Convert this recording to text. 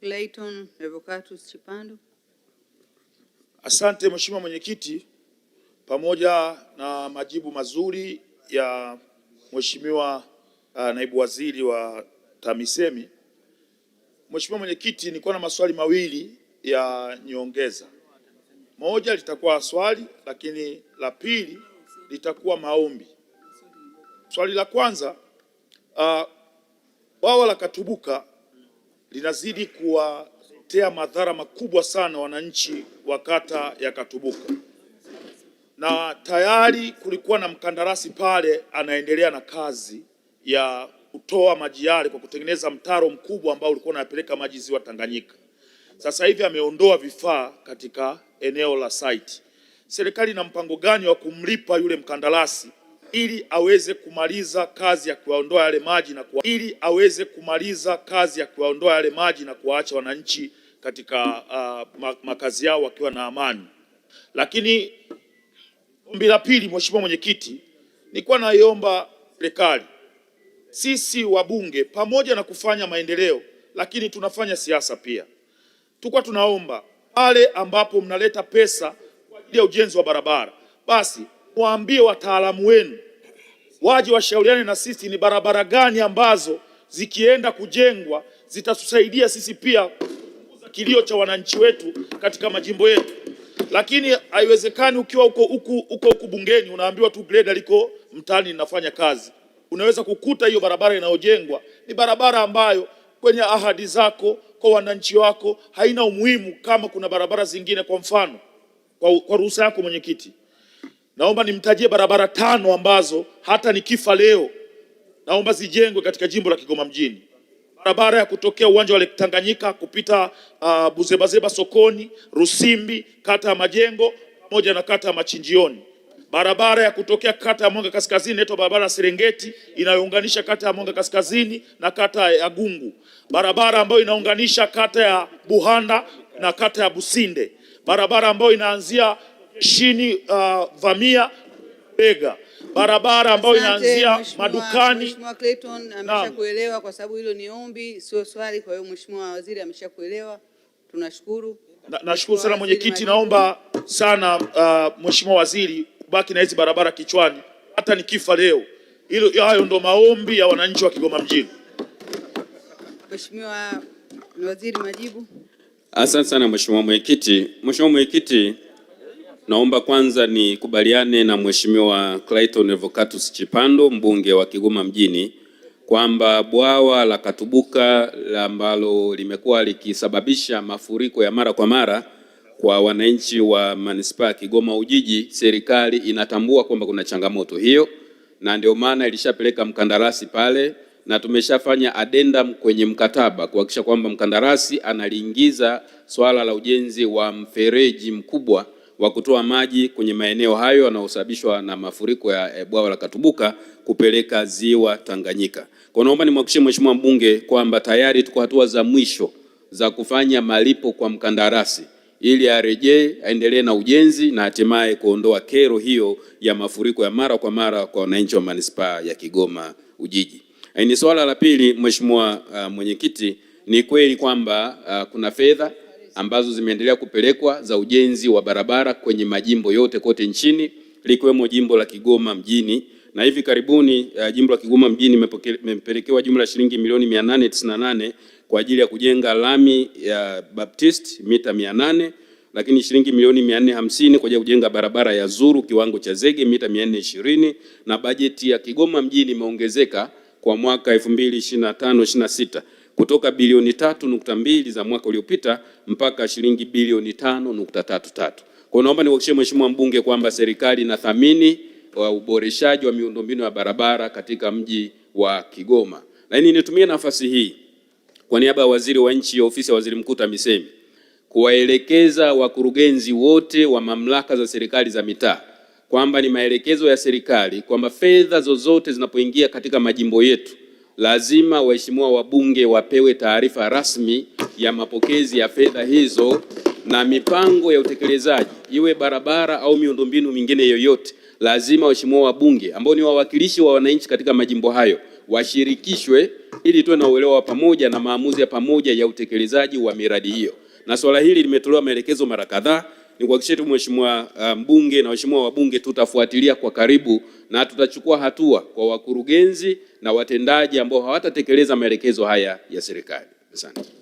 Clayton Revocatus Chipando. Asante Mheshimiwa Mwenyekiti, pamoja na majibu mazuri ya Mheshimiwa Naibu Waziri wa TAMISEMI. Mheshimiwa Mwenyekiti, nilikuwa na maswali mawili ya nyongeza. Moja litakuwa swali, lakini la pili litakuwa maombi. Swali la kwanza, bwawa la Katubuka linazidi kuwatea madhara makubwa sana wananchi wa kata ya Katubuka, na tayari kulikuwa na mkandarasi pale anaendelea na kazi ya kutoa maji yale kwa kutengeneza mtaro mkubwa ambao ulikuwa unapeleka maji ziwa Tanganyika. Sasa hivi ameondoa vifaa katika eneo la site. Serikali ina mpango gani wa kumlipa yule mkandarasi ili aweze kumaliza kazi ya kuondoa yale maji na kuwaacha wananchi katika makazi yao wakiwa na amani? Lakini ombi la pili, Mheshimiwa Mwenyekiti, nilikuwa naiomba serikali, sisi wabunge pamoja na kufanya maendeleo, lakini tunafanya siasa pia. Tulikuwa tunaomba pale ambapo mnaleta pesa kwa ajili ya ujenzi wa barabara, basi waambie wataalamu wenu waje washauriane na sisi ni barabara gani ambazo zikienda kujengwa zitatusaidia sisi pia kupunguza kilio cha wananchi wetu katika majimbo yetu. Lakini haiwezekani ukiwa huko bungeni unaambiwa tu greda liko mtaani linafanya kazi. Unaweza kukuta hiyo barabara inayojengwa ni barabara ambayo kwenye ahadi zako kwa wananchi wako haina umuhimu kama kuna barabara zingine. Kwa mfano, kwa ruhusa yako Mwenyekiti, naomba nimtajie barabara 5 ambazo hata nikifa leo naomba zijengwe katika jimbo la Kigoma mjini. Barabara ya kutokea uwanja wa Lake Tanganyika kupita Buzebazeba sokoni, Rusimbi, kata ya Majengo pamoja na kata ya Machinjioni. Barabara ya kutokea kata ya Mwanga Kaskazini inaitwa barabara ya Serengeti inayounganisha kata ya Mwanga Kaskazini na kata ya Gungu. Barabara ambayo inaunganisha kata ya Buhanda na kata ya Businde. Barabara ambayo inaanzia chini Vamia Bega. Barabara ambayo inaanzia madukani. Mheshimiwa Clayton ameshakuelewa kwa sababu hilo ni ombi sio swali, kwa hiyo Mheshimiwa Waziri ameshakuelewa. Tunashukuru. Nashukuru sana Mwenyekiti, naomba sana Mheshimiwa Waziri baki na hizi barabara kichwani hata nikifa leo. Hayo ndo maombi ya wananchi wa Kigoma mjini. Mheshimiwa Waziri, majibu. Asante sana Mheshimiwa Mwenyekiti. Mheshimiwa Mwenyekiti, naomba kwanza nikubaliane na Mheshimiwa Clayton Revocatus Chipando, mbunge wa Kigoma mjini, kwamba bwawa la Katubuka ambalo limekuwa likisababisha mafuriko ya mara kwa mara kwa wananchi wa manispaa ya Kigoma Ujiji, serikali inatambua kwamba kuna changamoto hiyo, na ndio maana ilishapeleka mkandarasi pale na tumeshafanya addendum kwenye mkataba kuhakikisha kwamba mkandarasi analiingiza swala la ujenzi wa mfereji mkubwa wa kutoa maji kwenye maeneo hayo yanayosababishwa na mafuriko ya bwawa la Katubuka kupeleka ziwa Tanganyika. Kwa naomba nimhakikishie Mheshimiwa mbunge kwamba tayari tuko hatua za mwisho za kufanya malipo kwa mkandarasi ili arejee aendelee na ujenzi na hatimaye kuondoa kero hiyo ya mafuriko ya mara kwa mara kwa wananchi wa manispaa ya Kigoma Ujiji. Ni swala la pili, Mheshimiwa Mwenyekiti, ni kweli kwamba kuna fedha ambazo zimeendelea kupelekwa za ujenzi wa barabara kwenye majimbo yote kote nchini likiwemo jimbo la Kigoma mjini, na hivi karibuni jimbo la Kigoma mjini imepelekewa jumla shilingi milioni 898 kwa ajili ya kujenga lami ya Baptist mita 800, lakini shilingi milioni 450 kwa ajili ya kujenga barabara ya Zuru kiwango cha zege mita 420, na bajeti ya Kigoma mjini imeongezeka kwa mwaka 2025-26 kutoka bilioni 3.2 za mwaka uliopita mpaka shilingi bilioni 5.33. Kwa naomba niwahakikishie Mheshimiwa mbunge kwamba serikali inathamini uboreshaji wa miundombinu ya barabara katika mji wa Kigoma. Lakini nitumie nafasi hii kwa niaba ya Waziri wa Nchi, Ofisi ya Waziri Mkuu TAMISEMI, kuwaelekeza wakurugenzi wote wa mamlaka za serikali za mitaa kwamba ni maelekezo ya serikali kwamba fedha zozote zinapoingia katika majimbo yetu lazima waheshimiwa wabunge wapewe taarifa rasmi ya mapokezi ya fedha hizo, na mipango ya utekelezaji iwe barabara au miundombinu mingine yoyote, lazima waheshimiwa wabunge ambao ni wawakilishi wa wananchi katika majimbo hayo washirikishwe ili tuwe na uelewa pamoja na maamuzi ya pamoja ya utekelezaji wa miradi hiyo. Na swala hili limetolewa maelekezo mara kadhaa. Ni kuhakikisha tu Mheshimiwa mbunge na waheshimiwa wabunge tutafuatilia kwa karibu na tutachukua hatua kwa wakurugenzi na watendaji ambao hawatatekeleza maelekezo haya ya serikali. Asante.